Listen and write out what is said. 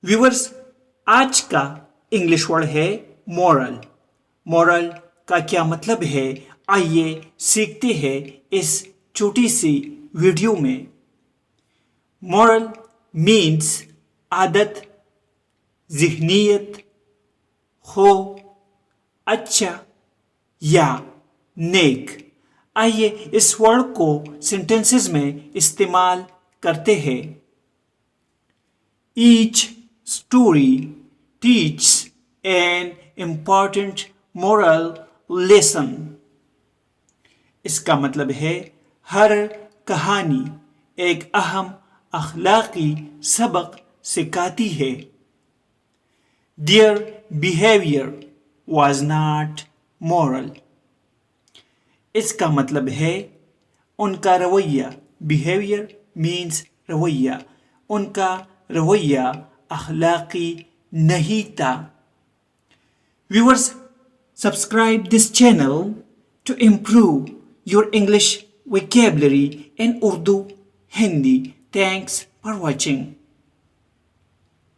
Viewers, आज का English word है मॉरल। मॉरल का क्या मतलब है, आइए सीखते हैं इस छोटी सी वीडियो में। मॉरल मीन्स आदत, ज़हनियत, हो, अच्छा या नेक। आइए इस वर्ड को सेंटेंसेस में इस्तेमाल करते हैं। Each story teaches an important moral lesson. इसका मतलब है हर कहानी एक अहम अखलाकी सबक सिखाती है। Their behavior was not moral. इसका मतलब है उनका रवैया, behavior means रवैया, उनका रवैया अखलाकी नहीं था। Viewers, subscribe this channel to improve your English vocabulary in Urdu, Hindi. Thanks for watching.